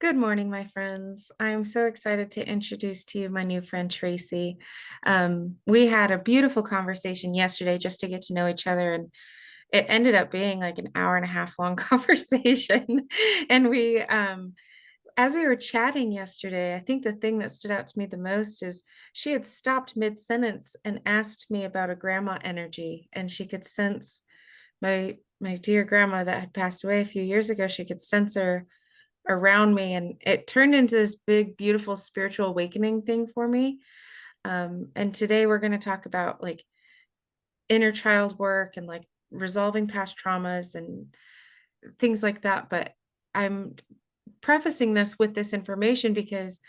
Good morning, my friends. I'm so excited to introduce to you my new friend, Tracie. We had a beautiful conversation yesterday just to get to know each other, and it ended up being like an hour and a half long conversation. And as we were chatting yesterday, I think the thing that stood out to me the most is she had stopped mid-sentence and asked me about a grandma energy, and she could sense my dear grandma that had passed away a few years ago. She could sense her around me, and it turned into this big beautiful spiritual awakening thing for me. And today we're going to talk about like inner child work and like resolving past traumas and things like that. But I'm prefacing this with this information because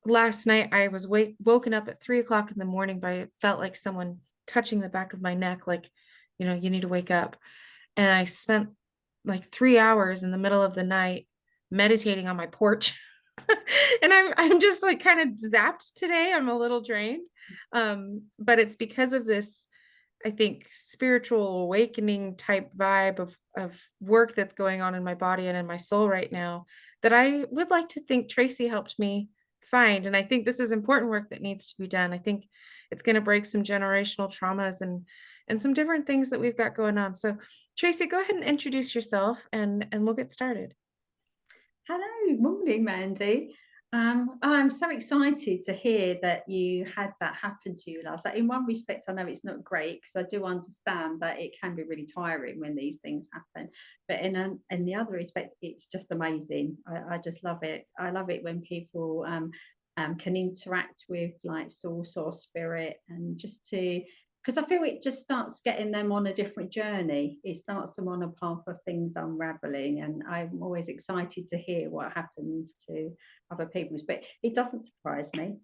last night I was woken up at 3 o'clock in the morning by it felt like someone touching the back of my neck, like, you need to wake up. And I spent like 3 hours in the middle of the night meditating on my porch. And I'm just like kind of zapped today. I'm a little drained. But it's because of this, I think, spiritual awakening type vibe of work that's going on in my body and in my soul right now that I would like to think Tracie helped me find. And I think this is important work that needs to be done. I think it's going to break some generational traumas and some different things that we've got going on. So Tracie, go ahead and introduce yourself and we'll get started. Hello, morning, Mandy. I'm so excited to hear that you had that happen to you last night. In one respect, I know it's not great because I do understand that it can be really tiring when these things happen. But in the other respect, it's just amazing. I just love it. I love it when people can interact with like source or spirit, and just to because I feel it just starts getting them on a different journey. It starts them on a path of things unraveling, and I'm always excited to hear what happens to other people's. But it doesn't surprise me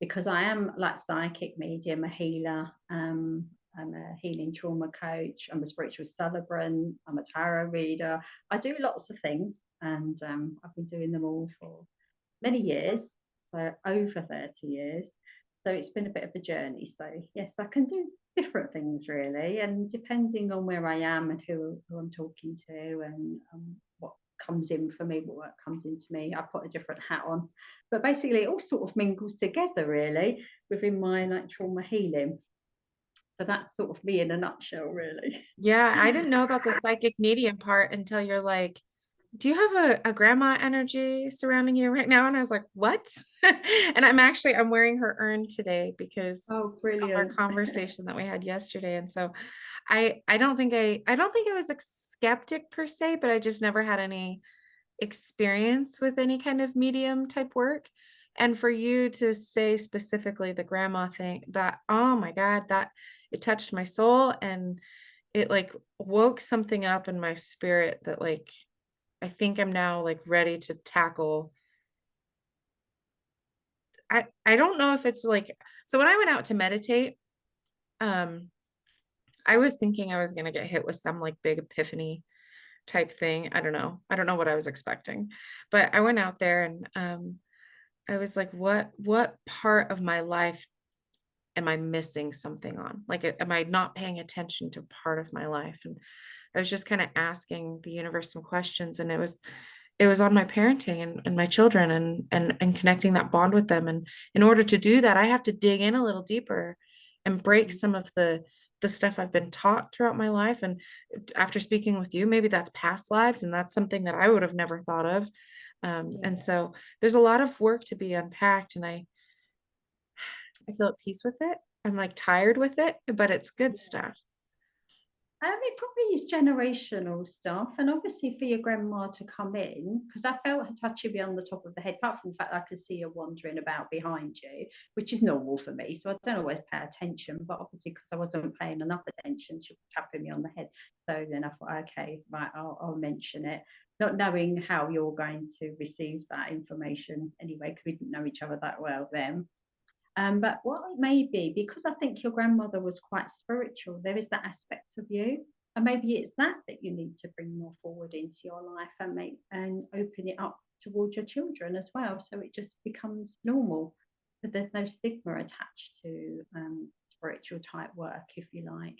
because I am like psychic medium, a healer. I'm a healing trauma coach. I'm a spiritual celebrant. I'm a tarot reader. I do lots of things, and I've been doing them all for many years, so over 30 years. So it's been a bit of a journey. So yes, I can do different things really, and depending on where I am and who I'm talking to, and what comes in for me, what work comes into me, I put a different hat on. But basically, it all sort of mingles together really within my like trauma healing. So that's sort of me in a nutshell, really. Yeah, I didn't know about the psychic medium part until you're like, do you have a grandma energy surrounding you right now? And I was like, what? And I'm wearing her urn today because Oh, of our brilliant. conversation that we had yesterday. And so I don't think I was a skeptic per se, but I just never had any experience with any kind of medium type work. And for you to say specifically the grandma thing, that, oh my God, that it touched my soul and it like woke something up in my spirit that like I think I'm now like ready to tackle. I don't know if it's like, so when I went out to meditate, um I was thinking I was going to get hit with some like big epiphany type thing. I don't know. I don't know what I was expecting. But I went out there and I was like, what part of my life am I missing something on? Like, am I not paying attention to part of my life? And I was just kind of asking the universe some questions, and it was on my parenting and my children and connecting that bond with them. And in order to do that, I have to dig in a little deeper and break some of the stuff I've been taught throughout my life. And after speaking with you, maybe that's past lives, and that's something that I would have never thought of. And Yeah. so there's a lot of work to be unpacked, and I feel at peace with it. I'm like tired with it, but it's good stuff. It probably is generational stuff, and obviously for your grandma to come in, because I felt her touching me on the top of the head. Apart from the fact I could see her wandering about behind you, which is normal for me, so I don't always pay attention. But obviously, because I wasn't paying enough attention, she was tapping me on the head. So then I thought, okay, right, I'll mention it, not knowing how you're going to receive that information anyway, because we didn't know each other that well then. But what it may be, because I think your grandmother was quite spiritual, there is that aspect of you. And maybe it's that you need to bring more forward into your life and make and open it up towards your children as well. So it just becomes normal. But there's no stigma attached to spiritual type work, if you like,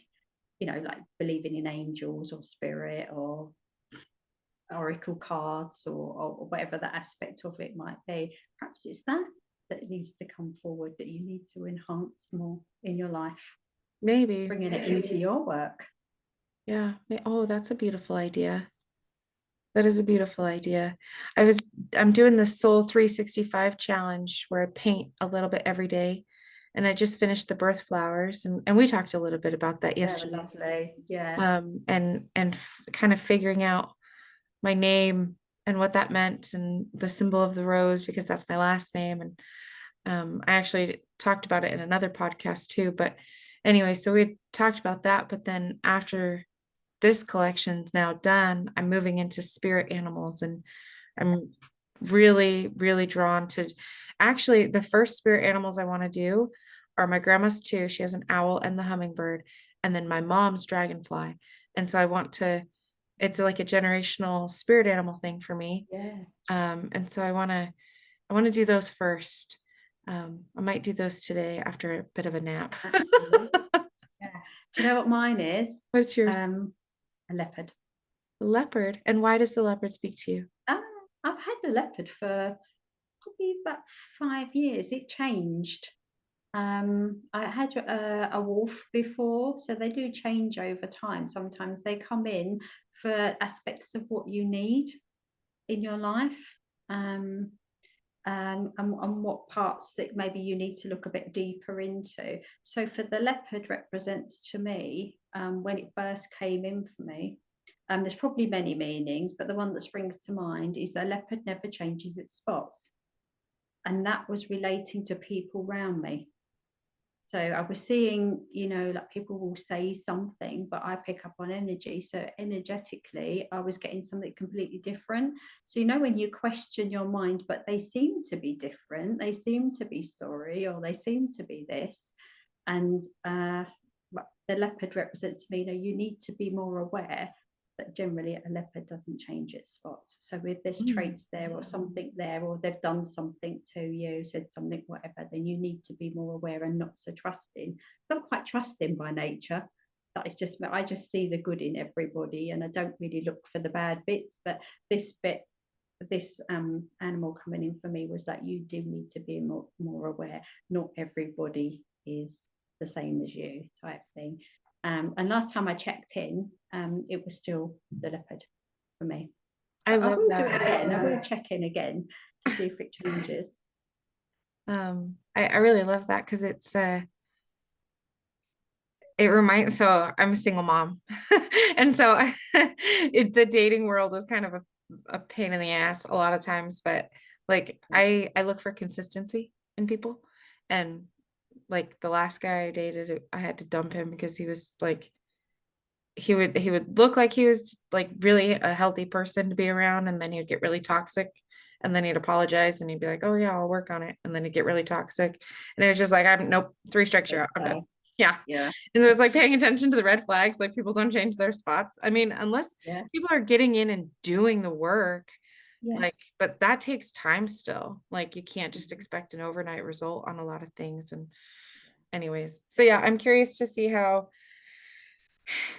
like believing in angels or spirit or oracle cards, or whatever the aspect of it might be. Perhaps it's that needs to come forward, that you need to enhance more in your life, Maybe. bringing it into your work. Yeah. Oh, that's a beautiful idea. That is a beautiful idea. I'm doing the Soul 365 challenge where I paint a little bit every day. And I just finished the birth flowers and we talked a little bit about that They're yesterday. lovely. Yeah. And kind of figuring out my name and what that meant and the symbol of the rose because that's my last name. And I actually talked about it in another podcast too. But anyway, so we talked about that. But then after this collection's now done, I'm moving into spirit animals and I'm really, really drawn to actually the first spirit animals I want to do are my grandma's too. She has an owl and the hummingbird, and then my mom's dragonfly. And so I want to, it's like a generational spirit animal thing for me. Yeah. And so I want to do those first. I might do those today after a bit of a nap. Absolutely. Yeah. Do you know what mine is? What's yours? Um, a leopard. The leopard. And why does the leopard speak to you? Uh, I've had the leopard for probably about 5 years. It changed. I had a wolf before, so they do change over time. Sometimes they come in for aspects of what you need in your life, um, and what parts that maybe you need to look a bit deeper into. So, for the leopard represents to me, when it first came in for me, there's probably many meanings, but the one that springs to mind is the leopard never changes its spots. And that was relating to people around me. So I was seeing, like people will say something, but I pick up on energy. So energetically, I was getting something completely different. So, when you question your mind, but they seem to be different, they seem to be sorry, or they seem to be this. And the leopard represents me, you need to be more aware that generally a leopard doesn't change its spots. So if there's Mm. traits there or something there, or they've done something to you, said something, whatever, then you need to be more aware and not so trusting. I'm quite trusting by nature. That is just, I just see the good in everybody and I don't really look for the bad bits. But this bit, this animal coming in for me was that you do need to be more aware. Not everybody is the same as you, type thing. And last time I checked in, it was still the leopard for me. I But I love will do it that. again. I will check in again to see if it changes. I really love that because it reminds, so I'm a single mom. And so the dating world is kind of a pain in the ass a lot of times, but like I look for consistency in people. And like the last guy I dated, I had to dump him because he was like he would look like he was like really a healthy person to be around, and then he'd get really toxic, and then he'd apologize and he'd be like, oh yeah, I'll work on it, and then he'd get really toxic, and it was just like, I'm nope, three strikes, you're out, I'm done. Yeah. Yeah, And it's like paying attention to the red flags, like people don't change their spots. I mean, unless yeah, people are getting in and doing the work, yeah. like, but that takes time still. Like you can't just Mhm. expect an overnight result on a lot of things. And anyways, so yeah, I'm curious to see how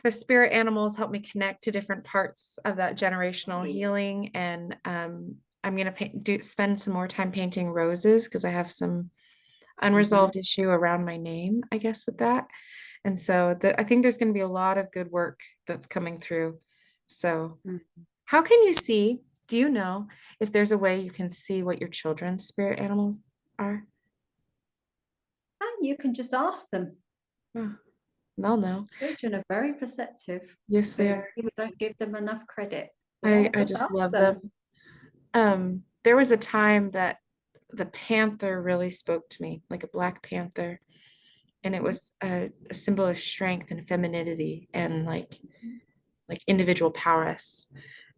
the spirit animals help me connect to different parts of that generational Right. healing. And I'm gonna spend some more time painting roses because I have some Mhm. unresolved issue around my name, I guess, with that. And so I think there's going to be a lot of good work that's coming through. So Mhm. how can you see? Do you know if there's a way you can see what your children's spirit animals are? And you can just ask them. Oh, they'll know. Children are very perceptive, Yes, they but are. people don't give them enough credit. I, Yeah, I just just ask love them. them. There was a time that the panther really spoke to me, like a black panther, and it Mhm. was a symbol of strength and femininity and like individual prowess.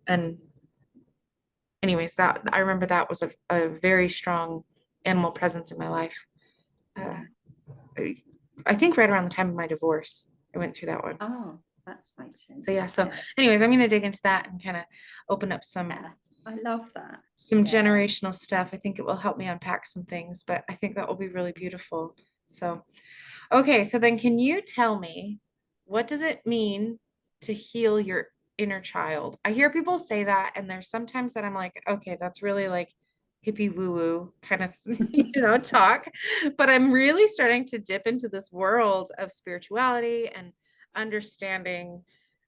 And anyways, that I remember that was a very strong animal presence in my life. Uh, Yeah. I I think right around the time of my divorce, I went through that one. Oh, that makes So sense. yeah, so Yeah. anyways, I'm gonna dig into that and kind of open up Yeah. I love that. some Yeah. generational stuff. I think it will help me unpack some things, but I think that will be really beautiful. So, okay, so then can you tell me what does it mean to heal your inner child. I hear people say that, and there's sometimes that I'm like, okay, that's really like hippie woo woo kind of, talk. But I'm really starting to dip into this world of spirituality and understanding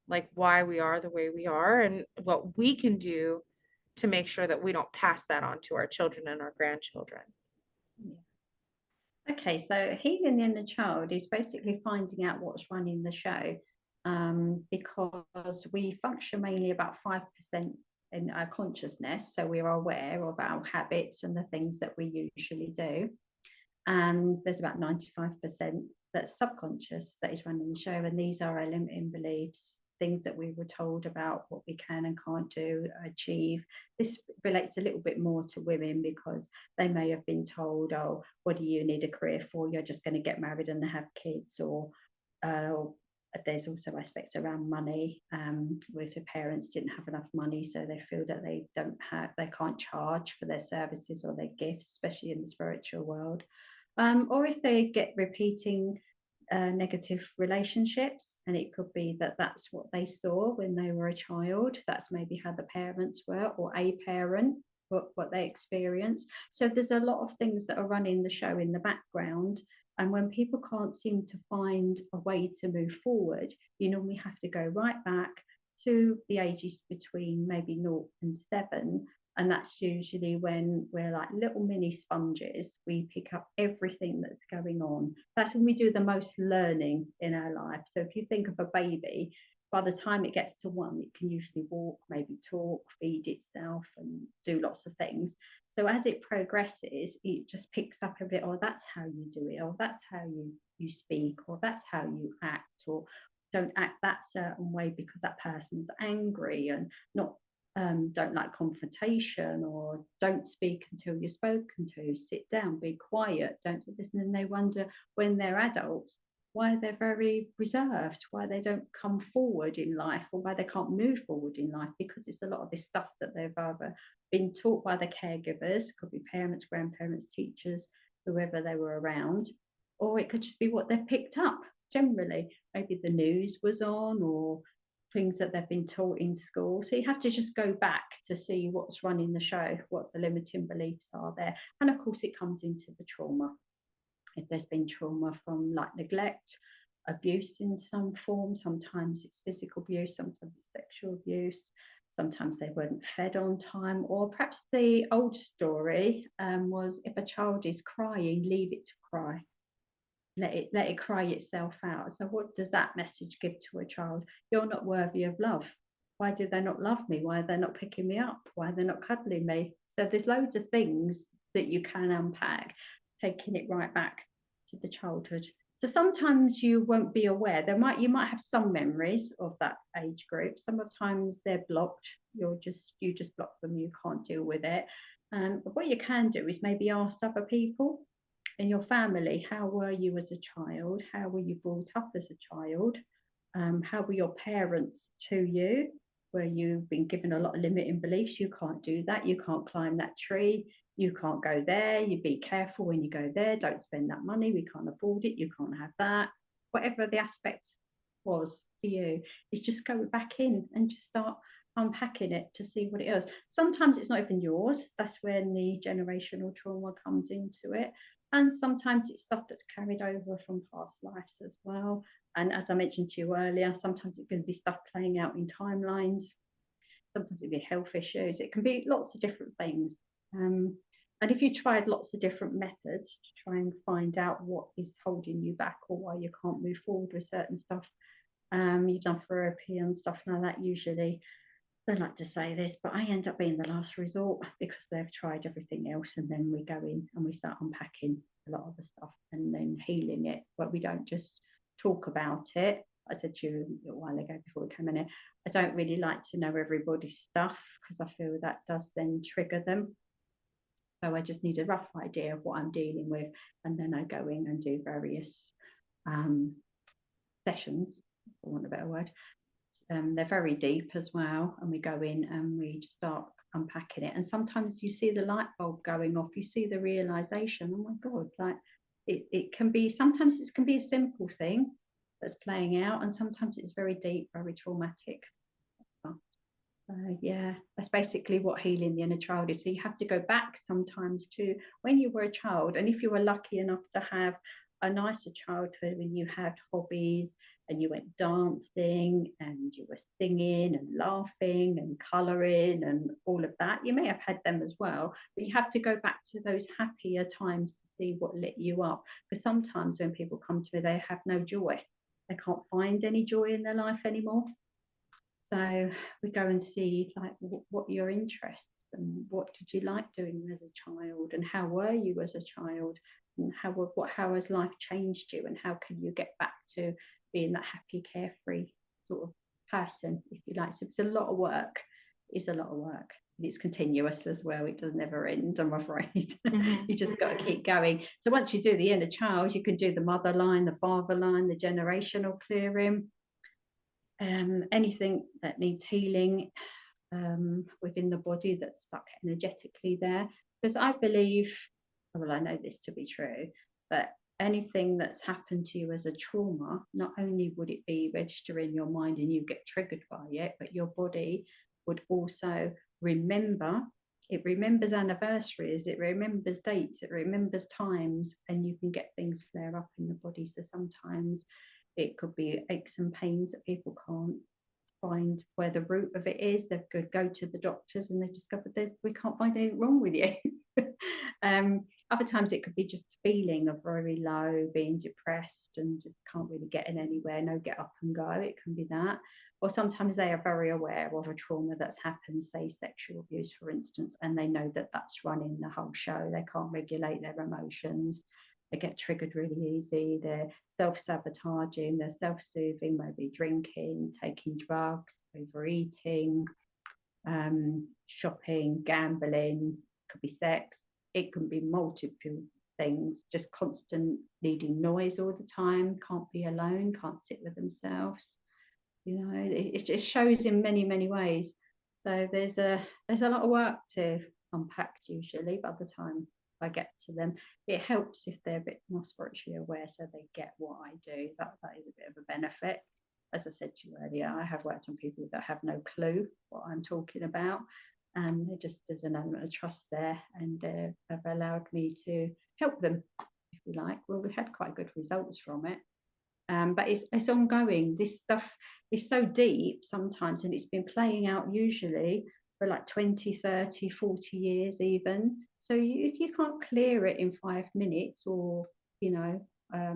like why we are the way we are and what we can do to make sure that we don't pass that on to our children and our grandchildren. Yeah. Okay, so healing the inner child is basically finding out what's running the show, because we function mainly about 5% in our consciousness, so we're aware of our habits and the things that we usually do. And there's about 95% that's subconscious that is running the show, and these are our limiting beliefs, things that we were told about what we can and can't do, achieve. This relates a little bit more to women because they may have been told, oh, what do you need a career for? You're just going to get married and have kids. Or there's also aspects around money, where if the parents didn't have enough money, so they feel that they can't charge for their services or their gifts, especially in the spiritual world. Or if they get repeating negative relationships, and it could be that that's what they saw when they were a child. That's maybe how the parents were, or a parent, what they experienced. So there's a lot of things that are running the show in the background. And when people can't seem to find a way to move forward, you normally have to go right back to the ages between maybe 0 and 7. And that's usually when we're like little mini sponges. We pick up everything that's going on. That's when we do the most learning in our life. So if you think of a baby, by the time it gets to 1, it can usually walk, maybe talk, feed itself, and do lots of things. So as it progresses, it just picks up a bit, oh, that's how you do it, or that's how you speak, or that's how you act, or don't act that certain way because that person's angry and not don't like confrontation, or don't speak until you're spoken to, sit down, be quiet, don't listen. And they wonder when they're adults why they're very reserved, why they don't come forward in life, or why they can't move forward in life, because it's a lot of this stuff that they've either been taught by the caregivers, could be parents, grandparents, teachers, whoever they were around, or it could just be what they've picked up generally. Maybe the news was on, or things that they've been taught in school. So you have to just go back to see what's running the show, what the limiting beliefs are there. And of course, it comes into the trauma. If there's been trauma from like neglect, abuse in some form, sometimes it's physical abuse, sometimes it's sexual abuse, sometimes they weren't fed on time, or perhaps the old story was if a child is crying, leave it to cry. Let it cry itself out. So what does that message give to a child? You're not worthy of love. Why do they not love me? Why are they not picking me up? Why are they not cuddling me? So there's loads of things that you can unpack, taking it right back to the childhood. So sometimes you won't be aware. You might have some memories of that age group. Sometimes they're blocked. You just block them. You can't deal with it. But what you can do is maybe ask other people in your family, how were you as a child? How were you brought up as a child? How were your parents to you? Where you've been given a lot of limiting beliefs? You can't do that. You can't climb that tree. You can't go there. You be careful when you go there. Don't spend that money. We can't afford it. You can't have that. Whatever the aspect was for you, is just go back in and just start unpacking it to see what it is. Sometimes it's not even yours. That's when the generational trauma comes into it. And sometimes it's stuff that's carried over from past lives as well. And as I mentioned to you earlier, sometimes it's going to be stuff playing out in timelines. Sometimes it'll be health issues. It can be lots of different things. And if you tried lots of different methods to try and find out what is holding you back or why you can't move forward with certain stuff, you've done therapy and stuff like that, usually they like to say this, but I end up being the last resort because they've tried everything else, and then we go in and we start unpacking a lot of the stuff and then healing it. But we don't just talk about it. I said to you a while ago before we came in here, I don't really like to know everybody's stuff because I feel that does then trigger them. So I just need a rough idea of what I'm dealing with, and then I go in and do various um, sessions, for want of a better word. They're very deep as well, and we go in and we start unpacking it. And sometimes you see the light bulb going off, you see the realization, oh my god, like it can be, sometimes it can be a simple thing that's playing out, and sometimes it's very deep, very traumatic. That's basically what healing the inner child is. So you have to go back sometimes to when you were a child. And if you were lucky enough to have a nicer childhood when you had hobbies and you went dancing and you were singing and laughing and colouring and all of that, you may have had them as well. But you have to go back to those happier times to see what lit you up. Because sometimes when people come to me, they have no joy. They can't find any joy in their life anymore. So we go and see like what your interests and what did you like doing as a child and how were you as a child and how has life changed you and how can you get back to being that happy, carefree sort of person, if you like. So it's a lot of work. It's a lot of work. It's continuous as well. It does never end, I'm afraid. You just got to keep going. So once you do the inner child, you can do the mother line, the father line, the generational clearing. Anything that needs healing within the body that's stuck energetically there. Because I believe, well, I know this to be true, that anything that's happened to you as a trauma, not only would it be register in your mind and you get triggered by it, but your body would also remember. It remembers anniversaries, it remembers dates, it remembers times, and you can get things flare up in the body. So sometimes it could be aches and pains that people can't find where the root of it is. They could go to the doctors and they discover we can't find anything wrong with you. Other times it could be just a feeling of very low, being depressed and just can't really get in anywhere, no get up and go. It can be that. Or sometimes they are very aware of a trauma that's happened, say sexual abuse, for instance, and they know that that's running the whole show. They can't regulate their emotions. They get triggered really easy. They're self-sabotaging, they're self-soothing, maybe drinking, taking drugs, overeating, shopping, gambling, could be sex. It can be multiple things, just constant needing noise all the time, can't be alone, can't sit with themselves. You know, it just shows in many, many ways. So there's a lot of work to unpack usually by the time I get to them. It helps if they're a bit more spiritually aware, so they get what I do. That is a bit of a benefit. As I said to you earlier, I have worked on people that have no clue what I'm talking about, and there's an element of trust there, and have allowed me to help them, if you like. Well, we've had quite good results from it. But it's ongoing. This stuff is so deep sometimes, and it's been playing out usually for like 20, 30, 40 years even. So you can't clear it in 5 minutes or, you know, a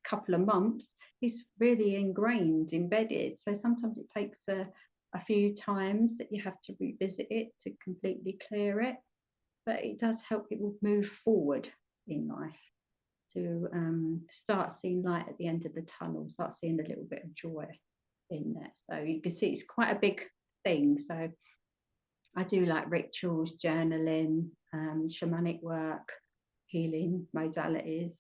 couple of months. It's really ingrained, embedded. So sometimes it takes a few times that you have to revisit it to completely clear it. But it does help people move forward in life, to start seeing light at the end of the tunnel, start seeing a little bit of joy in there. So you can see it's quite a big thing. So I do like rituals, journaling, shamanic work, healing modalities,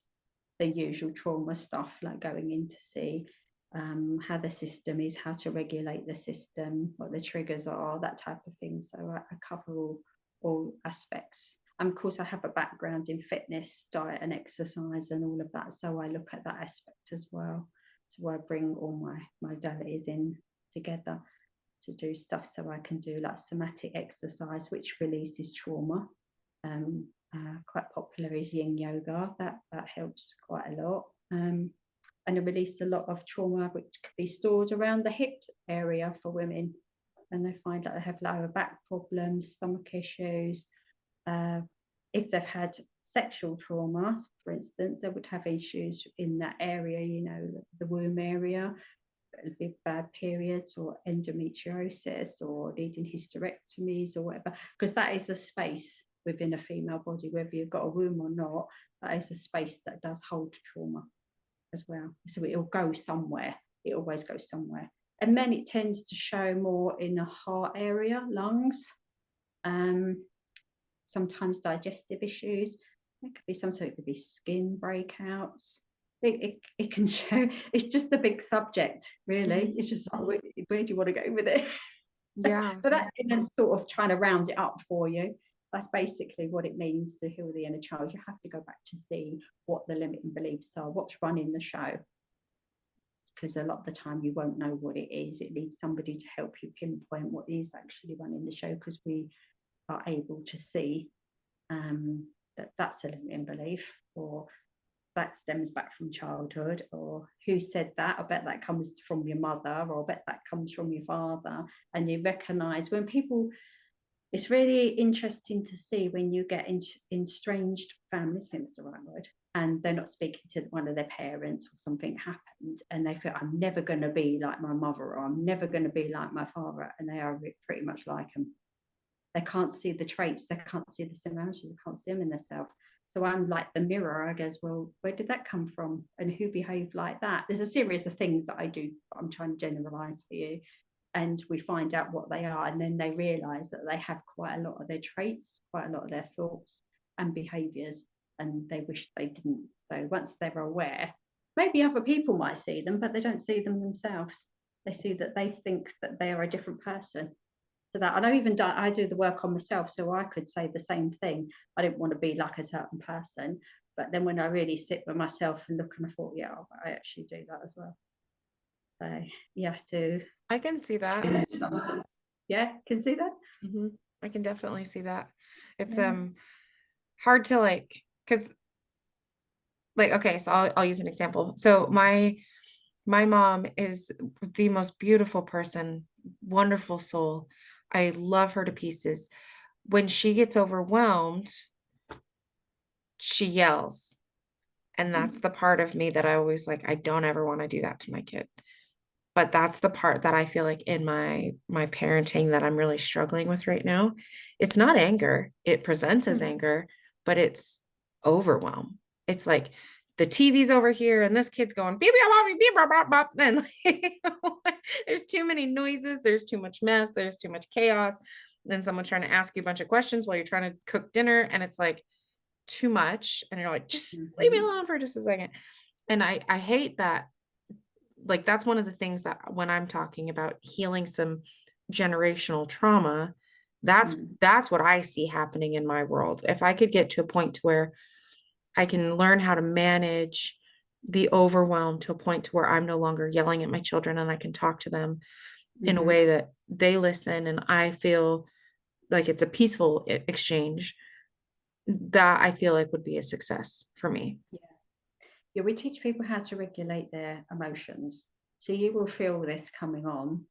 the usual trauma stuff, like going in to see how the system is, how to regulate the system, what the triggers are, that type of thing. So I cover all aspects. And of course, I have a background in fitness, diet and exercise and all of that. So I look at that aspect as well. So I bring all my modalities in together to do stuff. So I can do like somatic exercise, which releases trauma. Quite popular is yin yoga. That helps quite a lot. And it releases a lot of trauma, which could be stored around the hips area for women. And they find that they have lower back problems, stomach issues. If they've had sexual trauma, for instance, they would have issues in that area, you know, the womb area, big bad periods or endometriosis or needing hysterectomies or whatever, because that is a space within a female body, whether you've got a womb or not, that is a space that does hold trauma as well. So it'll go somewhere. It always goes somewhere. And then it tends to show more in the heart area, lungs, sometimes digestive issues. It could be sometimes it could be skin breakouts. It can show. It's just a big subject, really. It's just like, where do you want to go with it? Yeah. So that, and then sort of trying to round it up for you. That's basically what it means to heal the inner child. You have to go back to see what the limiting beliefs are, what's running the show. because a lot of the time you won't know what it is. It needs somebody to help you pinpoint what is actually running the show, because we are able to see that that's a limiting belief, or that stems back from childhood, or who said that, I bet that comes from your mother, or I bet that comes from your father. And you recognize when people, it's really interesting to see when you get in estranged families, I think that's the right word, and they're not speaking to one of their parents, or something happened and they feel, I'm never going to be like my mother, or I'm never going to be like my father, and they are pretty much like them. They can't see the traits, they can't see the similarities, they can't see them in themselves. So I'm like the mirror. I goes, well, where did that come from, and who behaved like that? There's a series of things that I do, I'm trying to generalize for you, and we find out what they are, and then they realize that they have quite a lot of their traits, quite a lot of their thoughts and behaviors, and they wish they didn't. So once they're aware, maybe other people might see them, but they don't see them themselves. They see that they think that they are a different person. So that, and I do the work on myself, so I could say the same thing. I didn't want to be like a certain person, but then when I really sit with myself and look, and I thought, yeah, I actually do that as well. So you have to I can see that. change sometimes. Yeah, can see that. I can definitely see that. It's Yeah. hard to like, because like, okay, so I'll use an example. So my mom is the most beautiful person, wonderful soul. I love her to pieces. When she gets overwhelmed, she yells. And that's the part of me that I always like, I don't ever want to do that to my kid. But that's the part that I feel like in my parenting that I'm really struggling with right now. It's not anger. It presents as anger, but it's overwhelm. It's like the TV's over here and this kid's going beep, beep, beep, beep, beep, beep, and like, there's too many noises, there's too much mess, there's too much chaos. Then someone's trying to ask you a bunch of questions while you're trying to cook dinner, and it's like too much, and you're like, just leave me alone for just a second. And I hate that. Like, that's one of the things that when I'm talking about healing some generational trauma, that's Mm. that's what I see happening in my world. If I could get to a point to where I can learn how to manage the overwhelm to a point to where I'm no longer yelling at my children, and I can talk to them in a way that they listen and I feel like it's a peaceful exchange, that I feel like would be a success for me. Yeah. Yeah, we teach people how to regulate their emotions. So you will feel this coming on.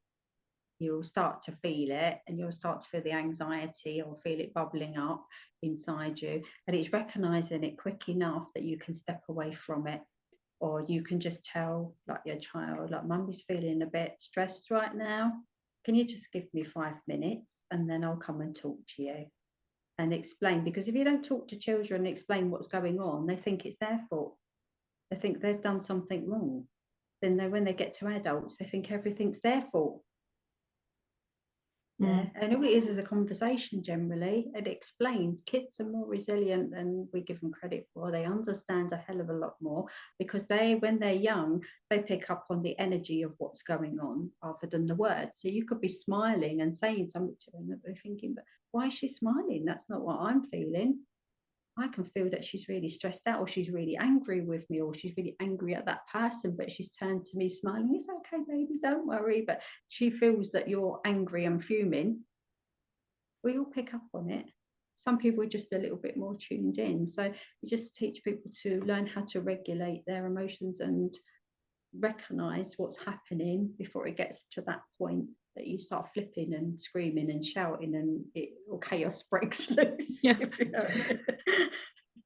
You'll start to feel it, and you'll start to feel the anxiety or feel it bubbling up inside you. And it's recognizing it quick enough that you can step away from it. Or you can just tell, like, your child, like, Mummy's feeling a bit stressed right now. Can you just give me 5 minutes and then I'll come and talk to you and explain? Because if you don't talk to children and explain what's going on, they think it's their fault. They think they've done something wrong. Then when they get to adults, they think everything's their fault. Yeah, Mm. and all it is a conversation generally, and explained. Kids are more resilient than we give them credit for. They understand a hell of a lot more, because when they're young, they pick up on the energy of what's going on rather than the words. So you could be smiling and saying something to them that they're thinking, but why is she smiling? That's not what I'm feeling. I can feel that she's really stressed out, or she's really angry with me, or she's really angry at that person, but she's turned to me smiling. It's okay, baby, don't worry. But she feels that you're angry and fuming. We all pick up on it. Some people are just a little bit more tuned in. So you just teach people to learn how to regulate their emotions and recognize what's happening before it gets to that point that you start flipping and screaming and shouting, and or chaos breaks loose. Yeah. If you know.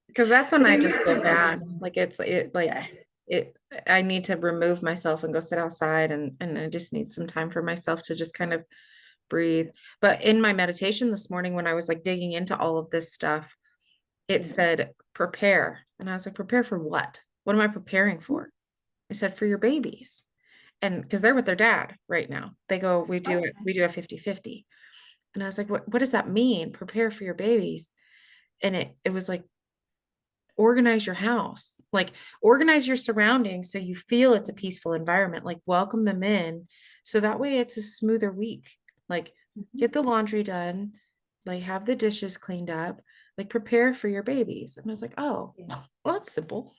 Because that's when I just feel bad. Like Yeah. it I need to remove myself and go sit outside, and I just need some time for myself to just kind of breathe. But in my meditation this morning, when I was like digging into all of this stuff, it said prepare. And I was like, prepare for what? What am I preparing for? I said, for your babies. And because they're with their dad right now. They go, we do a 50-50. And I was like, what does that mean? Prepare for your babies. And it was like, organize your house, like organize your surroundings so you feel it's a peaceful environment, like welcome them in, so that way it's a smoother week. Like, get the laundry done, like have the dishes cleaned up, like prepare for your babies. And I was like, oh, Yeah. well, that's simple.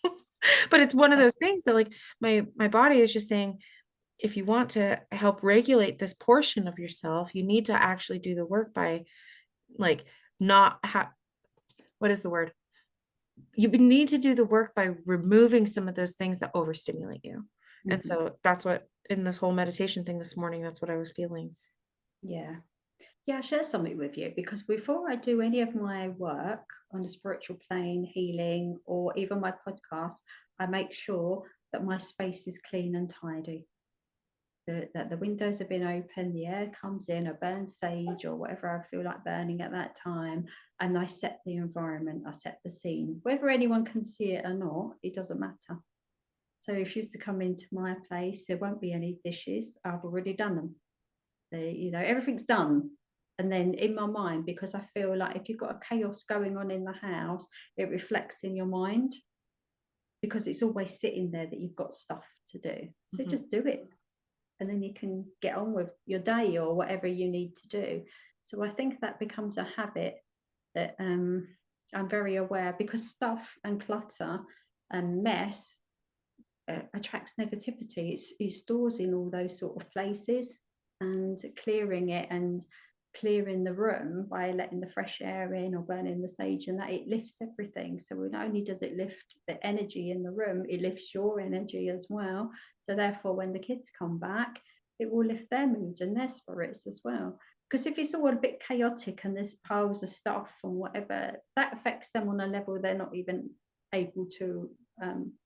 But it's one of Yeah. those things that like my body is just saying, if you want to help regulate this portion of yourself, you need to actually do the work by like not what is the word? You need to do the work by removing some of those things that overstimulate you. And Mhm. so that's what in this whole meditation thing this morning, that's what I was feeling. Yeah. Yeah, I'll share something with you because before I do any of my work on the spiritual plane, healing, or even my podcast, I make sure that my space is clean and tidy. That the windows have been open, the air comes in, I burn sage or whatever I feel like burning at that time, and I set the environment, I set the scene. Whether anyone can see it or not, it doesn't matter. So if you used to come into my place, there won't be any dishes. I've already done them. Everything's done. And then in my mind, because I feel like if you've got a chaos going on in the house, it reflects in your mind because it's always sitting there that you've got stuff to do. So Mhm. just do it. And then you can get on with your day or whatever you need to do. So I think that becomes a habit that I'm very aware because stuff and clutter and mess attracts negativity. It stores in all those sort of places, and clearing it and clearing the room by letting the fresh air in or burning the sage and that it lifts everything. So not only does it lift the energy in the room, it lifts your energy as well. So therefore, when the kids come back, it will lift their mood and their spirits as well. Because if it's all a bit chaotic and there's piles of stuff and whatever, that affects them on a level they're not even able to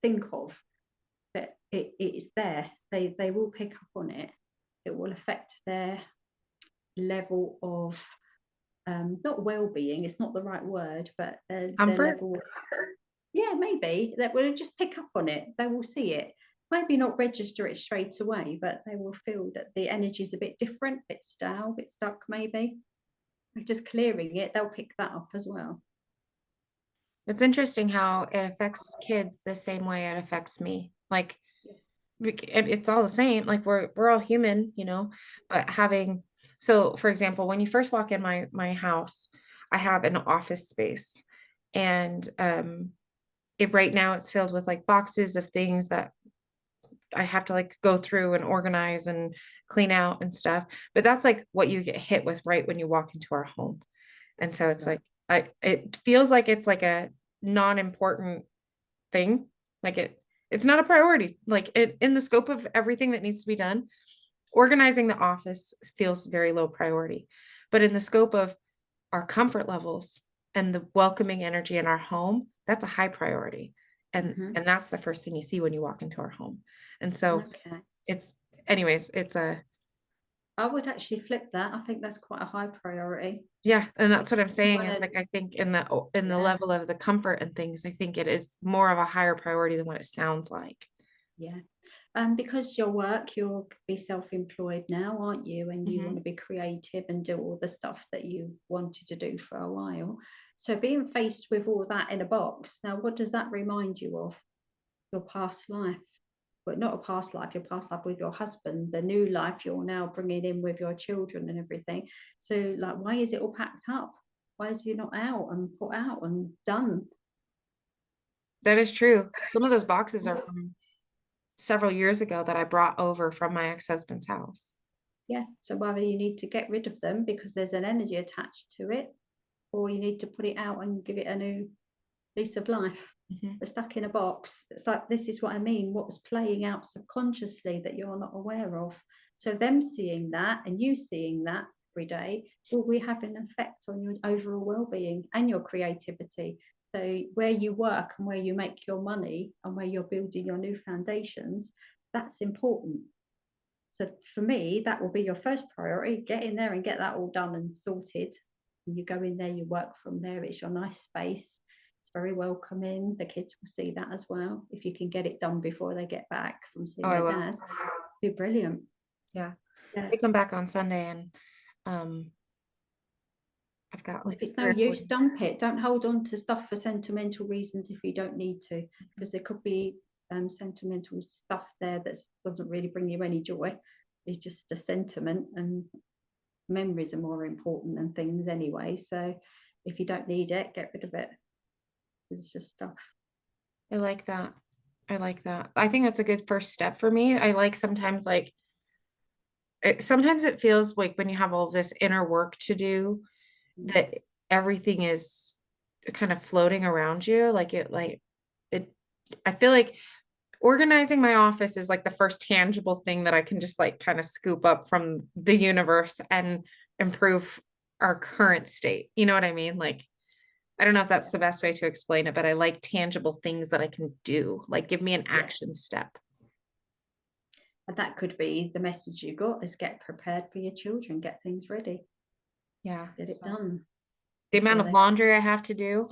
think of, but it's there. They will pick up on it. It will affect their level of not well-being. It's not the right word, but their Comfort. level. Yeah, maybe that will just pick up on it. They will see it. Maybe not register it straight away, but they will feel that the energy is a bit different, a bit stale, a bit stuck. Maybe just clearing it, they'll pick that up as well. It's interesting how it affects kids the same way it affects me. Like it's all the same. Like we're all human, but having so for example, when you first walk in my house, I have an office space and it right now it's filled with like boxes of things that I have to like go through and organize and clean out and stuff. But that's like what you get hit with right when you walk into our home. And so it's Right. like it feels like it's like a non-important thing. Like it's not a priority. Like it in the scope of everything that needs to be done, organizing the office feels very low priority. But in the scope of our comfort levels and the welcoming energy in our home, that's a high priority. And Hmm. that's the first thing you see when you walk into our home. And so Okay. it's anyways, it's a I would actually flip that. I think that's quite a high priority. yeah, and that's what I'm Because you saying want is to, like I think in the yeah, level of the comfort and things, I think it is more of a higher priority than what it sounds like. yeah. Because your work, you'll be self-employed now, aren't you? And you want Mhm. to be creative and do all the stuff that you wanted to do for a while. So being faced with all that in a box, now what does that remind you of? Your past life, but not a past life, your past life with your husband, the new life you're now bringing in with your children and everything. So like, why is it all packed up? Why is it not out and put out and done? That is true. Some of those boxes are from several years ago that I brought over from my ex-husband's house. Yeah. So whether you need to get rid of them because there's an energy attached to it, or you need to put it out and give it a new lease of life. Mhm. They're stuck in a box. It's like this is what I mean. What's playing out subconsciously that you're not aware of. So them seeing that and you seeing that every day will we have an effect on your overall well-being and your creativity. So where you work and where you make your money and where you're building your new foundations, that's important. So for me, that will be your first priority. Get in there and get that all done and sorted. And you go in there, you work from there. It's your nice space. It's very welcoming. The kids will see that as well. If you can get it done before they get back from Oh, seeing I their will. dad, be brilliant. Yeah. Yeah. They come back on Sunday and um I've got And if like it's no 3 or 4 use, days. dump it. Don't hold on to stuff for sentimental reasons if you don't need to, Mhm. because there could be sentimental stuff there that doesn't really bring you any joy. It's just a sentiment, and memories are more important than things anyway. So if you don't need it, get rid of it. It's just stuff. I like that. I like that. I think that's a good first step for me. I like sometimes like sometimes it feels like when you have all this inner work to do Mm. that everything is kind of floating around you. It I feel like organizing my office is like the first tangible thing that I can just like kind of scoop up from the universe and improve our current state. You know what I mean? Like, I don't know if that's the best way to explain it, but I like tangible things that I can do. Like, give me an Yeah. action step. And that could be the message you got is get prepared for your children, get things ready, Yeah. get it So done the amount before of they laundry I have to do.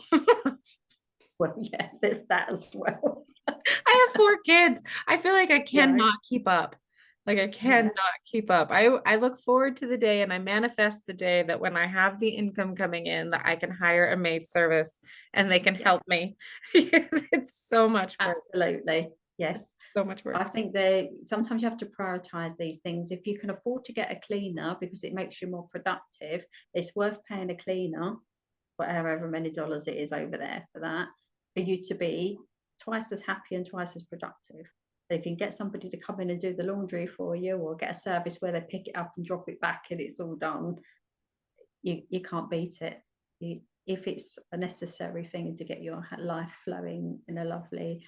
well, yeah, there's that as well. I have 4 kids. I feel like I Right. cannot keep up. Like I Yeah. cannot keep up. I look forward to the day and I manifest the day that when I have the income coming in that I can hire a maid service and they can Yeah. help me because it's so much work. Absolutely. It's Yes. so much I work. think that sometimes you have to prioritize these things. If you can afford to get a cleaner because it makes you more productive, it's worth paying a cleaner, whatever many dollars it is over there for that, for you to be twice as happy and twice as productive. So if you can get somebody to come in and do the laundry for you, or get a service where they pick it up and drop it back and it's all done, you can't beat it. If it's a necessary thing to get your life flowing in a lovely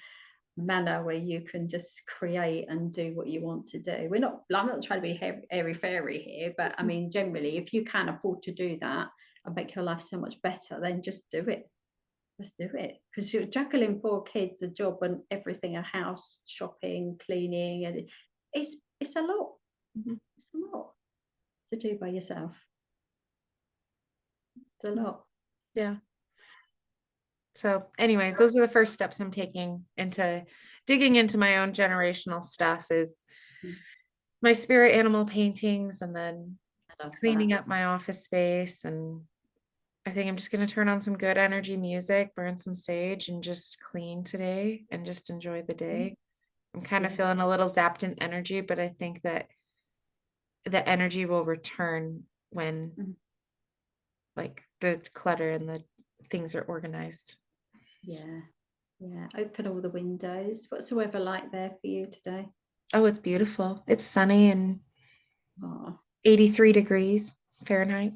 manner where you can just create and do what you want to do. I'm not trying to be airy fairy here, but I mean, generally, if you can afford to do that and make your life so much better, then just do it. Just do it. Because you're juggling 4 kids, a job, and everything, a house, shopping, cleaning, and it's a lot. Mhm. It's a lot to do by yourself. It's a lot. Yeah. So, anyways, those are the first steps I'm taking into digging into my own generational stuff is Mm, my spirit animal paintings and then I love that. cleaning up my office space. And I think I'm just going to turn on some good energy music, burn some sage, and just clean today and just enjoy the Mm, day. I'm kind of yeah. feeling a little zapped in energy, but I think that the energy will return when Mm, like the clutter and the things are organized. yeah. Yeah. Open all the windows. What's the weather like there for you today? Oh, it's beautiful. It's sunny and Oh, 83 degrees Fahrenheit.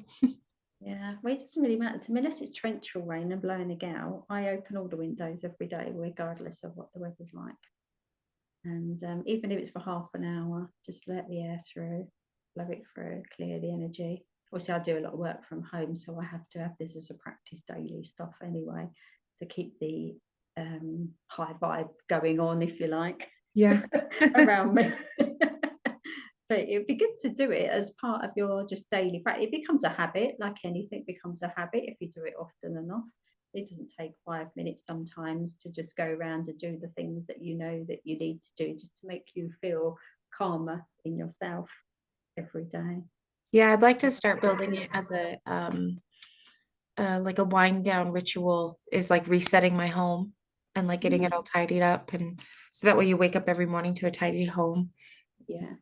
yeah. Well, it doesn't really matter to me unless it's torrential rain and blowing a gale. I open all the windows every day, regardless of what the weather's like. And even if it's for half an hour, just let the air through, blow it through, clear the energy. Obviously, I do a lot of work from home, so I have to have this as a practice daily stuff anyway to keep the high vibe going on, if you like, Yeah. around me. But it'd be good to do it as part of your just daily practice. It becomes a habit, like anything becomes a habit if you do it often enough. It doesn't take 5 minutes sometimes to just go around and do the things that you know that you need to do just to make you feel calmer in yourself every day. Yeah, I'd like to start building it as a like a wind down ritual is like resetting my home and like getting it Mm, all tidied up and so that way you wake up every morning to a tidy home. yeah,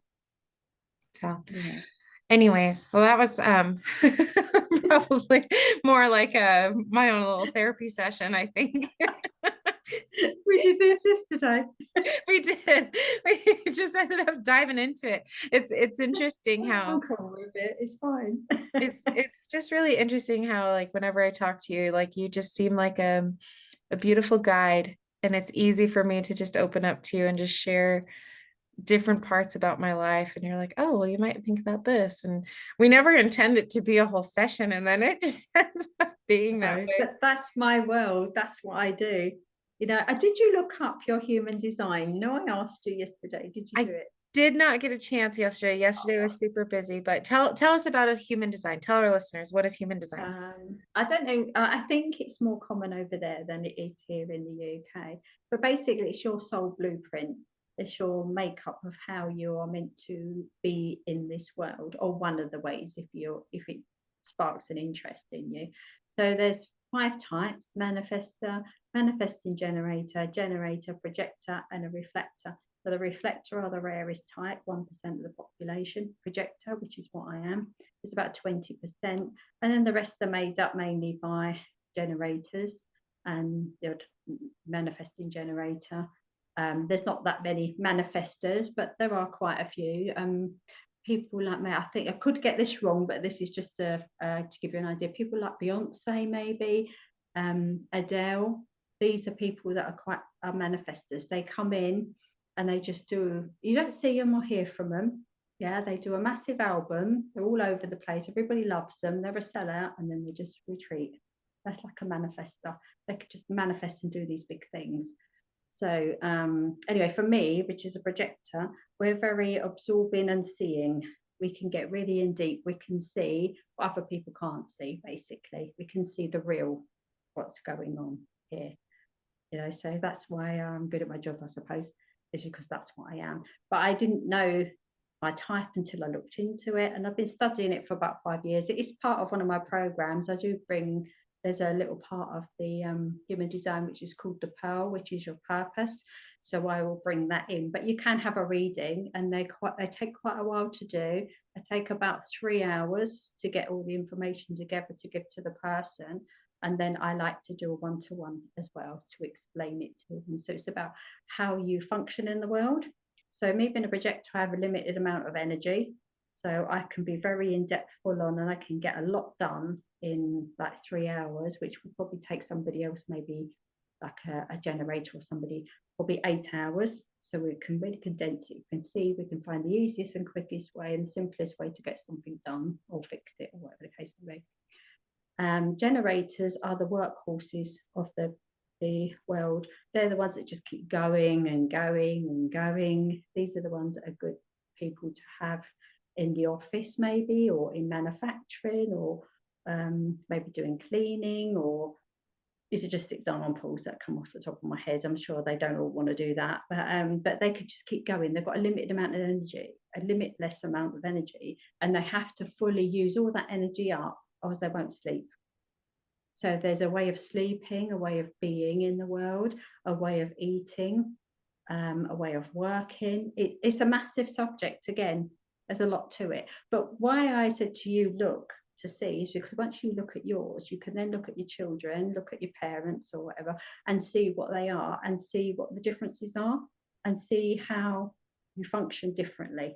So yeah. anyways, well that was probably more like my own little therapy session, I think. We did this yesterday. We did. We just ended up diving into it. It's interesting I'm how cool with it. It's fine. it's just really interesting how like whenever I talk to you, like you just seem like a beautiful guide and it's easy for me to just open up to you and just share different parts about my life and you're like, oh, well, you might think about this. And we never intend it to be a whole session and then it just ends up being that No, way. but that's my world. That's what I do. Did you look up your human design? I asked you yesterday. Did you do I it? did not get a chance yesterday. Yesterday was super busy, but tell us about a human design. Tell our listeners, what is human design? I don't know. I think it's more common over there than it is here in the UK. But basically, it's your soul blueprint. It's your makeup of how you are meant to be in this world, or one of the ways if it sparks an interest in you. So there's 5 types: manifester, manifesting generator, generator, projector, and a reflector. So the reflector are the rarest type, 1% of the population. Projector, which is what I am, is about 20%. And then the rest are made up mainly by generators and the manifesting generator, There's not that many manifestors, but there are quite a few. People like me, I think I could get this wrong, but this is just to give you an idea. People like Beyonce, maybe, Adele. These are people that are manifestors. They come in and they just do. You don't see them or hear from them. Yeah, they do a massive album. They're all over the place. Everybody loves them. They're a sellout, and then they just retreat. That's like a manifestor. They could just manifest and do these big things. So anyway, for me, which is a projector, we're very absorbing and seeing. We can get really in deep. We can see what other people can't see, basically. We can see the real, what's going on here. So that's why I'm good at my job, I suppose, is because that's what I am. But I didn't know my type until I looked into it, and I've been studying it for about 5 years. It is part of one of my programs. There's a little part of the human design which is called the pearl, which is your purpose. So I will bring that in. But you can have a reading, and they take quite a while to do. They take about 3 hours to get all the information together to give to the person. And then I like to do a one-to-one as well to explain it to them. So it's about how you function in the world. So me being a projector, I have a limited amount of energy. So I can be very in-depth, full on, and I can get a lot done in like 3 hours, which would probably take somebody else, maybe like a generator or somebody, probably 8 hours. So we can really condense it. You can see we can find the easiest and quickest way and simplest way to get something done or fix it or whatever the case may be. Generators are the workhorses of the world. They're the ones that just keep going and going and going. These are the ones that are good people to have in the office, maybe, or in manufacturing, or maybe doing cleaning, or these are just examples that come off the top of my head. I'm sure they don't all want to do that, but they could just keep going. They've got a limited amount of energy, a limitless amount of energy, and they have to fully use all that energy up, or else they won't sleep. So there's a way of sleeping, a way of being in the world, a way of eating, a way of working. It's a massive subject. Again, there's a lot to it. But why I said to you, look to see, is because once you look at yours, you can then look at your children, look at your parents or whatever, and see what they are and see what the differences are and see how you function differently.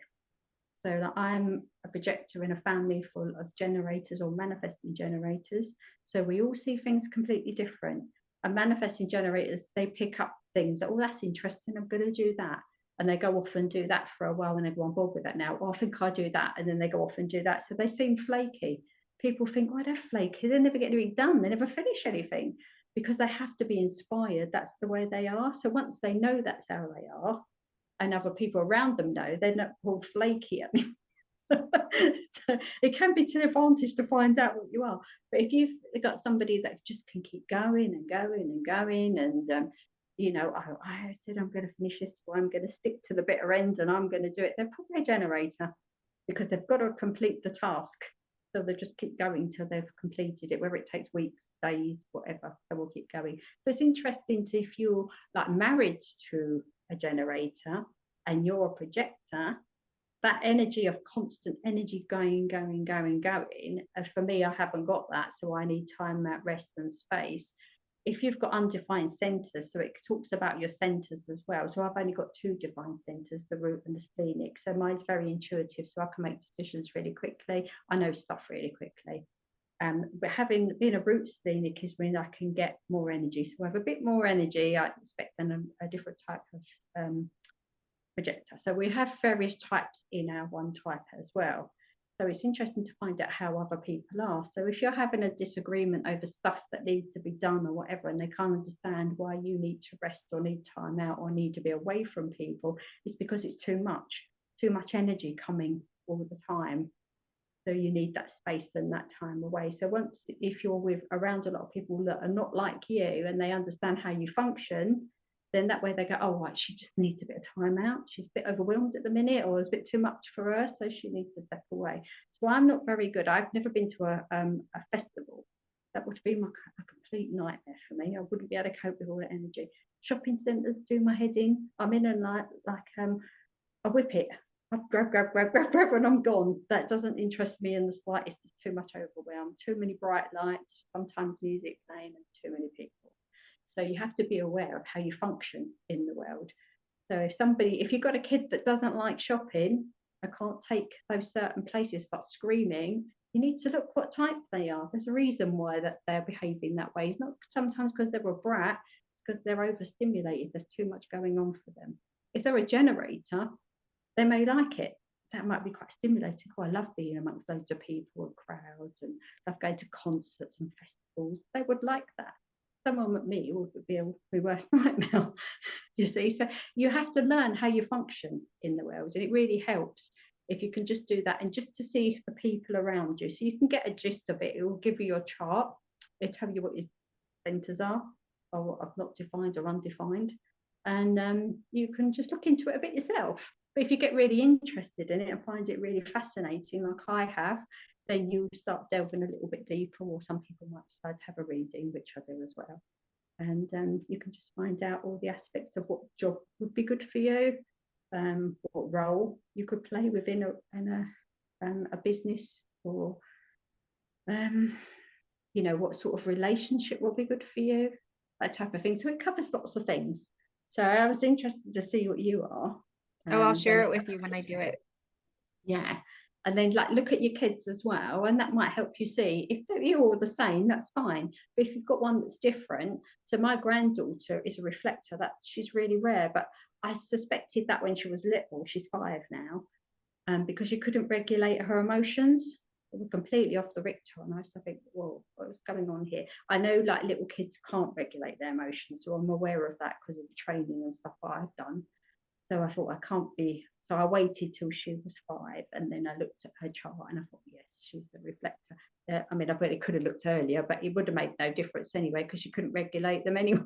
So that I'm a projector in a family full of generators or manifesting generators. So we all see things completely different. And manifesting generators, they pick up things that, oh, that's interesting, I'm going to do that. And they go off and do that for a while and they go on board with that now. Oh, I think I do that. And then they go off and do that. So they seem flaky. People think, oh, they're flaky. They never get anything done. They never finish anything because they have to be inspired. That's the way they are. So once they know that's how they are, and other people around them know, they're not called flaky at me. So it can be to an advantage to find out what you are. But if you've got somebody that just can keep going and going and going, and I said I'm going to finish this, or I'm going to stick to the bitter end, and I'm going to do it. They're probably a generator because they've got to complete the task. So they just keep going till they've completed it, whether it takes weeks, days, whatever. They will keep going. So it's interesting to, if you're like married to a generator and you're a projector, that energy of constant energy going. And for me, I haven't got that, so I need time, rest, and space. If you've got undefined centers, so it talks about your centers as well. So I've only got 2 defined centers, the root and the splenic. So mine's very intuitive, so I can make decisions really quickly. I know stuff really quickly. But being a root splenic is when I can get more energy. So I have a bit more energy, I expect, than a different type of projector. So we have various types in our one type as well. So it's interesting to find out how other people are. So if you're having a disagreement over stuff that needs to be done or whatever, and they can't understand why you need to rest or need time out or need to be away from people, it's because it's too much energy coming all the time. So you need that space and that time away. So if you're around a lot of people that are not like you and they understand how you function, then that way they go, oh, right, she just needs a bit of time out. She's a bit overwhelmed at the minute, or it's a bit too much for her, so she needs to step away. So I'm not very good. I've never been to a festival. That would be a complete nightmare for me. I wouldn't be able to cope with all that energy. Shopping centres do my head in. I'm in and like I whip it. I grab, and I'm gone. That doesn't interest me in the slightest. It's too much overwhelm. Too many bright lights, sometimes music playing, and too many people. So you have to be aware of how you function in the world. So if you've got a kid that doesn't like shopping, I can't take those certain places, start screaming, you need to look what type they are. There's a reason why that they're behaving that way. It's not sometimes because they're a brat, because they're overstimulated. There's too much going on for them. If they're a generator, they may like it. That might be quite stimulating. Oh, I love being amongst loads of people and crowds, and love going to concerts and festivals. They would like that. Someone like me would be a worst nightmare. You see, so you have to learn how you function in the world, and it really helps if you can just do that, and just to see the people around you, so you can get a gist of it. It will give you your chart. It'll tell you what your centers are, or what are not defined or undefined, and you can just look into it a bit yourself. But if you get really interested in it and find it really fascinating, like I have, then you start delving a little bit deeper, or some people might decide to have a reading, which I do as well. And you can just find out all the aspects of what job would be good for you, what role you could play within a business, or what sort of relationship will be good for you, that type of thing. So it covers lots of things. So I was interested to see what you are. Oh, I'll share Then it with you when I do it. yeah, and then like look at your kids as well, and that might help you see if you're all the same, that's fine. But if you've got one that's different, so my granddaughter is a reflector. That she's really rare, but I suspected that when she was little. She's 5 now, because she couldn't regulate her emotions. They were completely off the Richter, and I used to think, well, what's going on here? I know like little kids can't regulate their emotions, so I'm aware of that because of the training and stuff I've done. So I thought I can't be. So I waited till she was 5, and then I looked at her chart, and I thought, yes, she's a reflector. I mean, I bet it could have looked earlier, but it would have made no difference anyway because she couldn't regulate them anyway.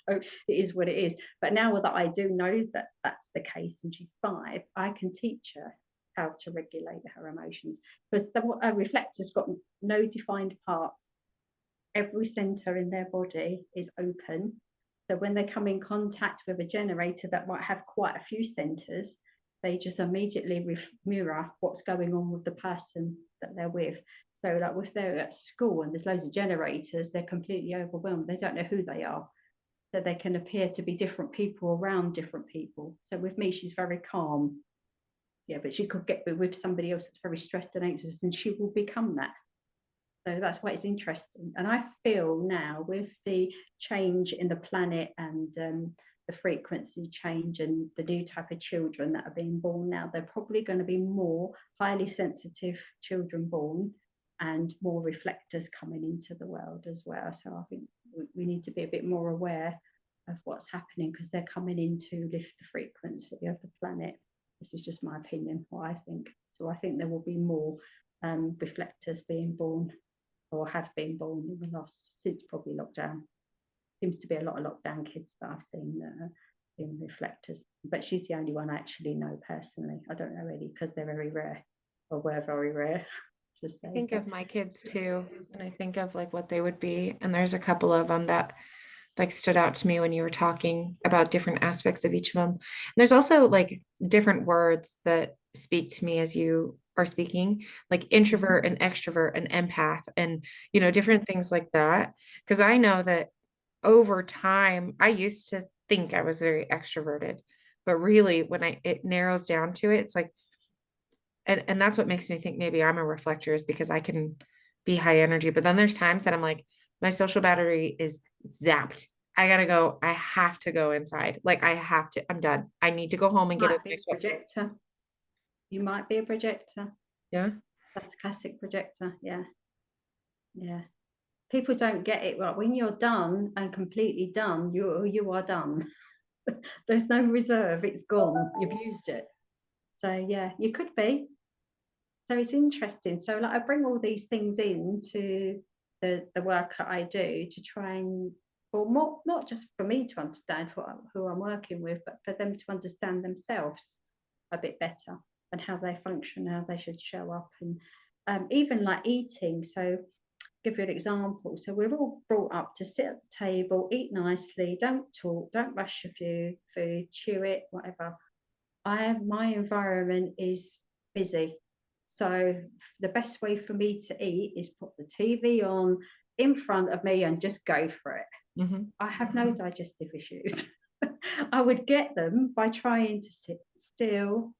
So it is what it is. But now that I do know that that's the case, and she's 5, I can teach her how to regulate her emotions, because a reflector's got no defined parts. Every center in their body is open. So when they come in contact with a generator that might have quite a few centers, they just immediately mirror what's going on with the person that they're with. So like if they're at school and there's loads of generators, they're completely overwhelmed. They don't know who they are. So they can appear to be different people around different people. So with me, she's very calm. Yeah, but she could get with somebody else that's very stressed and anxious, and she will become that. So that's why it's interesting. And I feel now with the change in the planet, and the frequency change, and the new type of children that are being born now, they're probably going to be more highly sensitive children born, and more reflectors coming into the world as well. So I think we need to be a bit more aware of what's happening, because they're coming in to lift the frequency of the planet. This is just my opinion, what I think. So I think there will be more reflectors being born, or have been born in the last, since probably lockdown. Seems to be a lot of lockdown kids that I've seen that are being reflectors. But she's the only one I actually know personally. I don't know really, because they're very rare, or were very rare. Just I say think so. of my kids too, and I think of like what they would be. And there's a couple of them that like stood out to me when you were talking about different aspects of each of them. And there's also like different words that speak to me as you are speaking, like introvert and extrovert and empath, and different things like that. Because I know that over time, I used to think I was very extroverted, but really when it narrows down to it, it's like, and that's what makes me think maybe I'm a reflector, is because I can be high energy. But then there's times that I'm like, my social battery is zapped. I gotta go. I have to go inside. Like I have to, I'm done. I need to go home and get a Might be a nice sweatpants. projector. You might be a projector. Yeah. That's a classic projector. Yeah. Yeah. People don't get it right. When you're done and completely done, you are done. There's no reserve. It's gone. You've used it. So yeah, you could be. So it's interesting. So like I bring all these things into the work that I do to try and, or more, not just for me to understand who I'm working with, but for them to understand themselves a bit better, and how they function, how they should show up, and even like eating. So give you an example. So we're all brought up to sit at the table, eat nicely, don't talk, don't rush your food, chew it, whatever. My environment is busy. So the best way for me to eat is put the TV on in front of me and just go for it. Mm-hmm. I have no digestive issues. I would get them by trying to sit still,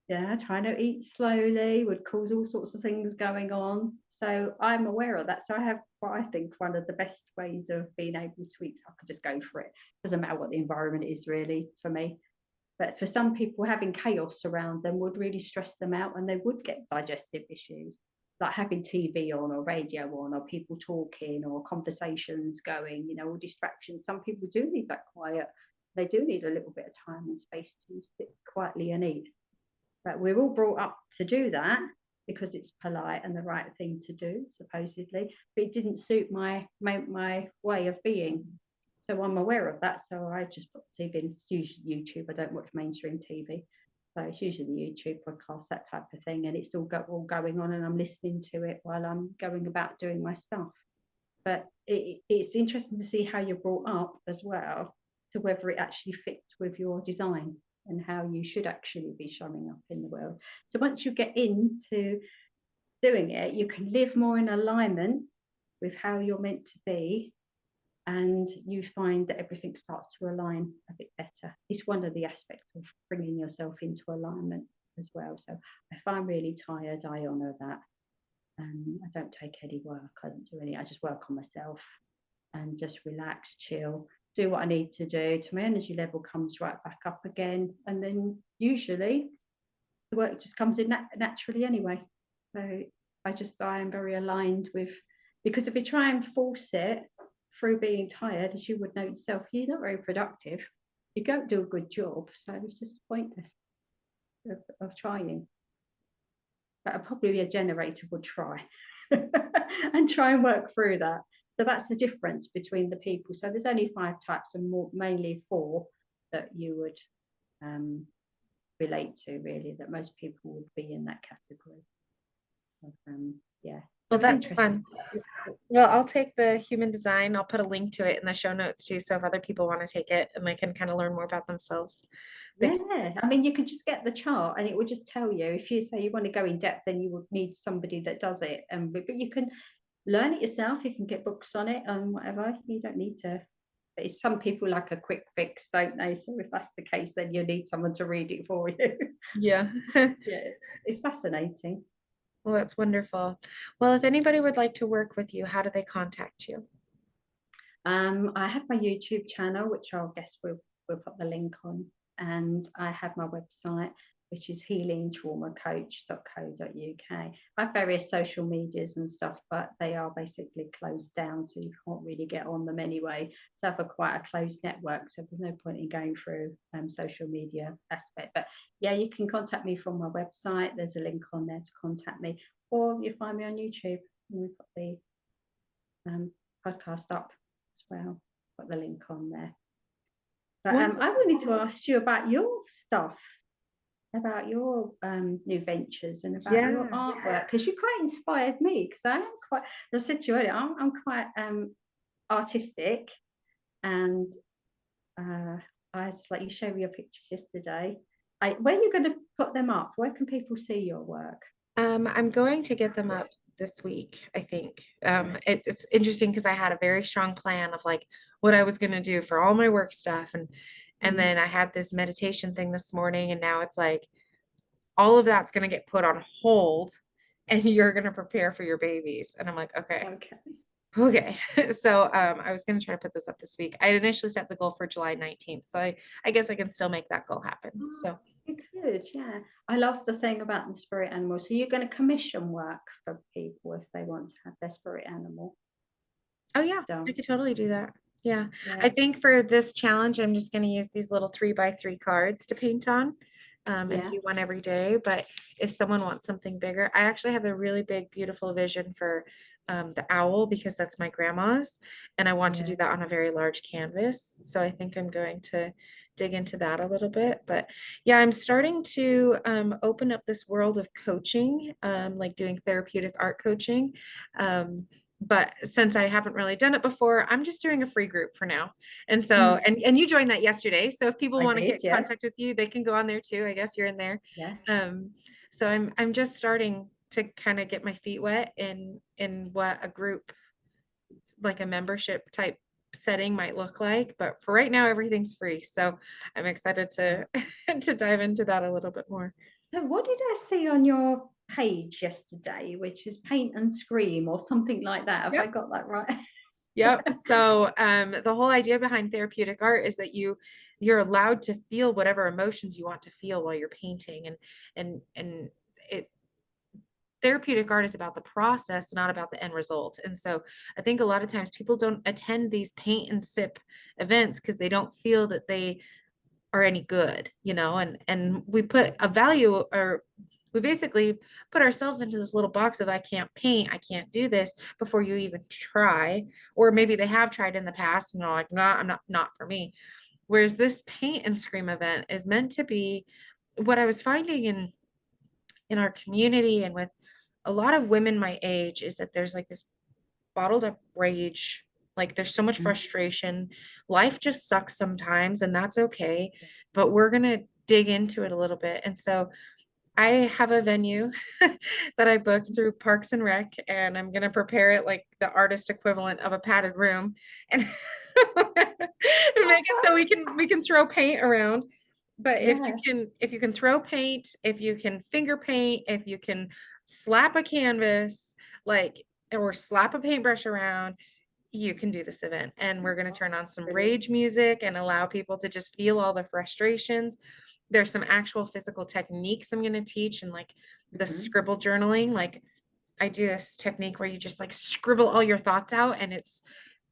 yeah, trying to eat slowly would cause all sorts of things going on. So I'm aware of that. So I have what I think one of the best ways of being able to eat. I could just go for it. Doesn't matter what the environment is really for me. But for some people, having chaos around them would really stress them out and they would get digestive issues, like having TV on or radio on or people talking or conversations going, all distractions. Some people do need that quiet. They do need a little bit of time and space to sit quietly and eat. But we're all brought up to do that because it's polite and the right thing to do, supposedly. But it didn't suit my way of being. So I'm aware of that. So I just put TV in. It's usually YouTube. I don't watch mainstream TV. So it's usually YouTube podcasts, that type of thing. And it's all going on and I'm listening to it while I'm going about doing my stuff. But it's interesting to see how you're brought up as well, to whether it actually fits with your design and how you should actually be showing up in the world. So once you get into doing it, you can live more in alignment with how you're meant to be, and you find that everything starts to align a bit better. It's one of the aspects of bringing yourself into alignment as well. So if I'm really tired, I honour that. I don't take any work. I don't do any. I just work on myself and just relax, chill, do what I need to do till my energy level comes right back up again. And then usually the work just comes in naturally anyway. So I am very aligned with, because if you try and force it through being tired, as you would know yourself, you're not very productive. You don't do a good job. So it's just pointless of trying. But probably a generator would try and try and work through that. So that's the difference between the people. So there's only 5 types and mainly 4 that you would relate to, really, that most people would be in that category. Yeah. So Well, it's that's interesting. fun. Well, I'll take the human design. I'll put a link to it in the show notes too. So if other people want to take it and they can kind of learn more about themselves, they can. Yeah, I mean, you could just get the chart and it would just tell you. If you say you want to go in depth, then you would need somebody that does it. But you can learn it yourself. You can get books on it and whatever. You don't need to. But some people like a quick fix, don't they? So if that's the case, then you need someone to read it for you. Yeah. Yeah, it's fascinating. Well, that's wonderful. Well, if anybody would like to work with you, how do they contact you? I have my YouTube channel, which I'll guess we'll put the link on, and I have my website, which is healingtraumacoach.co.uk. I have various social medias and stuff, but they are basically closed down, so you can't really get on them anyway. So I have quite a closed network, so there's no point in going through social media aspect. But yeah, you can contact me from my website. There's a link on there to contact me, or you find me on YouTube, and we've got the podcast up as well. Put the link on there. But I Wonderful. wanted to ask you about your stuff, about your new ventures and about your Yeah. artwork, because you quite inspired me. Because I am quite, as I said to you earlier, I'm quite artistic, and I just like you showed me your pictures yesterday. Where are you going to put them up? Where can people see your work? I'm going to get them up this week, I think. It's interesting because I had a very strong plan of like what I was going to do for all my work stuff, and Mm. then I had this meditation thing this morning, and now it's like all of that's going to get put on hold, and you're going to prepare for your babies. And I'm like, okay, Okay. okay. So I was going to try to put this up this week. I had initially set the goal for July 19th, so I guess I can still make that goal happen. Oh, So you could, yeah. I love the thing about the spirit animal. So you're going to commission work for people if they want to have their spirit animal oh yeah, I done. could totally do that. Yeah. I Yeah, think for this challenge, I'm just gonna use these little 3x3 cards to paint on. And yeah, do one every day. But if someone wants something bigger, I actually have a really big, beautiful vision for the owl because that's my grandma's, and I want to do yeah. that on a very large canvas. So I think I'm going to dig into that a little bit. But yeah, I'm starting to open up this world of coaching, like doing therapeutic art coaching. But since I haven't really done it before, I'm just doing a free group for now. And so, Mm, and you joined that yesterday. So if people I want to did, get in yeah, contact with you, they can go on there too. I guess you're in there. yeah. Um, so I'm just starting to kind of get my feet wet in what a group, like a membership type setting might look like. But for right now, everything's free. So I'm excited to to dive into that a little bit more. So what did I see on your page yesterday, which is paint and scream or something like that? Have I Yep. got that right? Yep. So the whole idea behind therapeutic art is that you're allowed to feel whatever emotions you want to feel while you're painting, and it therapeutic art is about the process, not about the end result. And so I think a lot of times people don't attend these paint and sip events because they don't feel that they are any good, and we put a value, or we basically put ourselves into this little box of I can't paint, I can't do this before you even try. Or maybe they have tried in the past and are like, nah, I'm not for me. Whereas this paint and scream event is meant to be what I was finding in our community and with a lot of women my age is that there's like this bottled up rage. Like there's so much Mm. frustration. Life just sucks sometimes, and that's okay. But we're going to dig into it a little bit. And so I have a venue that I booked through Parks and Rec, and I'm going to prepare it like the artist equivalent of a padded room and make it so we can throw paint around. But Yeah. if you can throw paint, if you can finger paint, if you can slap a canvas, like, or slap a paintbrush around, you can do this event. And we're going to turn on some Brilliant. rage music and allow people to just feel all the frustrations. There's some actual physical techniques I'm going to teach, and like the Mhm. scribble journaling. Like I do this technique where you just like scribble all your thoughts out, and it's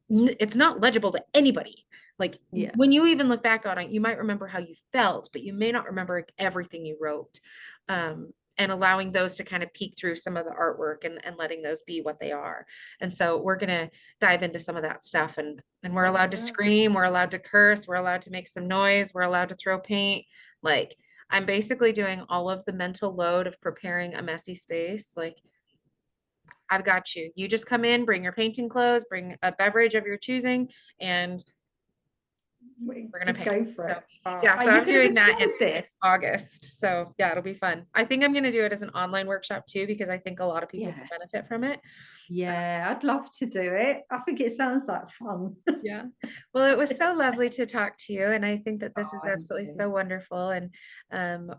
not legible to anybody. Like Yeah. when you even look back on it, you might remember how you felt, but you may not remember everything you wrote. And allowing those to kind of peek through some of the artwork, and letting those be what they are. And so we're going to dive into some of that stuff, and we're allowed to Wow. scream, we're allowed to curse, we're allowed to make some noise, we're allowed to throw paint. Like I'm basically doing all of the mental load of preparing a messy space. Like I've got you. You just come in, bring your painting clothes, bring a beverage of your choosing, and we're gonna Just paint. go for So it. Oh, yeah, are so you I'm going to doing that in record this? August. So yeah, it'll be fun. I think I'm gonna do it as an online workshop too, because I think a lot of people Yeah. can benefit from it. Yeah, I'd love to do it. I think it sounds like fun. Yeah. Well, it was so lovely to talk to you, and I think that this is Oh, absolutely Emily. so wonderful. And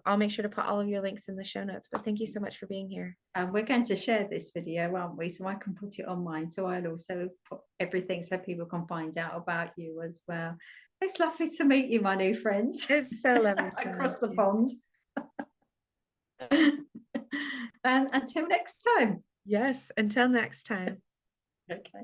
I'll make sure to put all of your links in the show notes. But thank you so much for being here. And we're going to share this video, aren't we? So I can put it on mine. So I'll also put everything so people can find out about you as well. It's lovely to meet you, my new friend, It's so lovely to meet across the you. pond. And until next time. Yes, until next time. Okay.